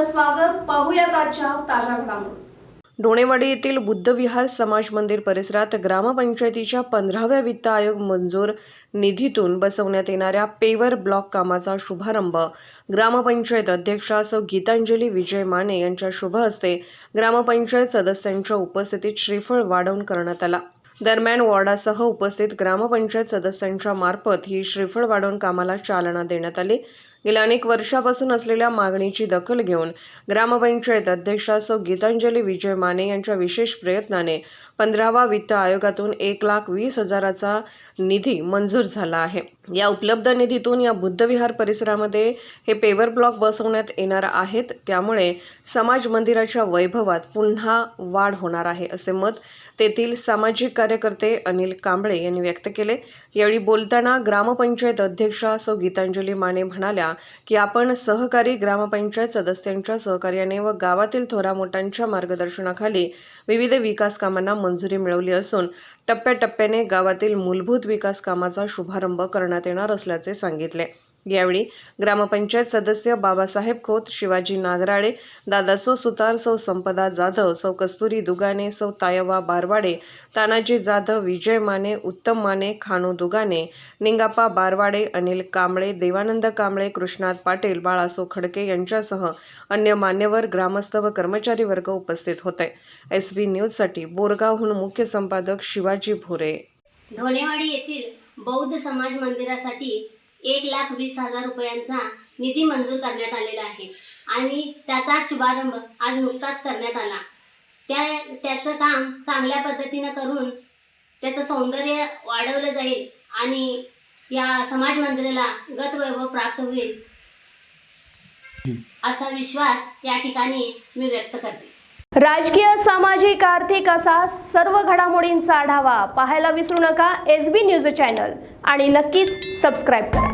आपलं स्वागत. पाहूयात आजच्या ताज्या घडामोडी. डोणेवाडी येथील बुद्धविहार समाज मंदिर परिसरात ग्रामपंचायतीच्या 15व्या वित्त आयोग मंजूर निधीतून बसवण्यात येणाऱ्या पेवर ब्लॉक कामाचा शुभारंभ ग्रामपंचायत अध्यक्षा सौ गीतांजली विजय माने यांच्या शुभ हस्ते ग्रामपंचायत सदस्यांच्या उपस्थितीत श्रीफळ वाढवून करण्यात आला. दरम्यान वॉर्डासह उपस्थित ग्रामपंचायत सदस्यांच्या मार्फत ही श्रीफळ वाढवून कामाला चालना देण्यात आली. गेल्या अनेक वर्षापासून असलेल्या मागणीची दखल घेऊन ग्रामपंचायत अध्यक्षा सौ गीतांजली विजय माने यांच्या विशेष प्रयत्नाने 15वा वित्त आयोगातून 1,20,000चा निधी मंजूर झाला आहे. या उपलब्ध निधीतून या बुद्धविहार परिसरामध्ये हे पेवर ब्लॉक बसवण्यात येणार आहेत. त्यामुळे समाज मंदिराच्या वैभवात पुन्हा वाढ होणार आहे, असे मत तेथील सामाजिक कार्यकर्ते अनिल कांबळे यांनी व्यक्त केले. यावेळी बोलताना ग्रामपंचायत अध्यक्षा सौ गीतांजली माने म्हणाल्या की आपण सहकारी ग्रामपंचायत सदस्यांच्या सहकार्याने व गावातील थोरामोठ्यांच्या मार्गदर्शनाखाली विविध विकास कामांना मंजुरी मिळवली असून टप्प्याटप्प्याने गावातील मूलभूत विकास कामाचा शुभारंभ करण्यात येणार असल्याचे सांगितले. यावेळी ग्रामपंचायत सदस्य बाबासाहेब खोत, शिवाजी नागराळे, दादासो सुतार, सौ संपदा जाधव, सौ कस्तुरी दुगाने, सौ तायवा बारवाडे, तानाजी जाधव, विजय माने, उत्तम माने, खानू दुगाने, निंगाप्पा बारवाडे, अनिल कांबळे, देवानंद कांबळे, कृष्णात पाटील, बाळासो खडके यांच्यासह अन्य मान्यवर, ग्रामस्थ व कर्मचारी वर्ग उपस्थित होते. SB न्यूजसाठी बोरगावहून मुख्य संपादक शिवाजी भोरे. डोणेवाडी येथील बौद्ध समाज मंदिरासाठी 1,20,000 रुपयांचा निधी मंजूर करण्यात आलेला आहे आणि त्याचा शुभारंभ आज नुकताच करण्यात आला. त्याचं काम चांगल्या पद्धतीनं करून त्याचं सौंदर्य वाढवलं जाईल आणि या समाज मंदिराला गतवैभव प्राप्त होईल असा विश्वास या ठिकाणी मी व्यक्त करते. राजकीय, सामाजिक, आर्थिक असा सर्व घडामोडींचा आढावा पाहायला विसरू नका SB न्यूज चॅनल आणि नक्कीच सबस्क्राईब करा.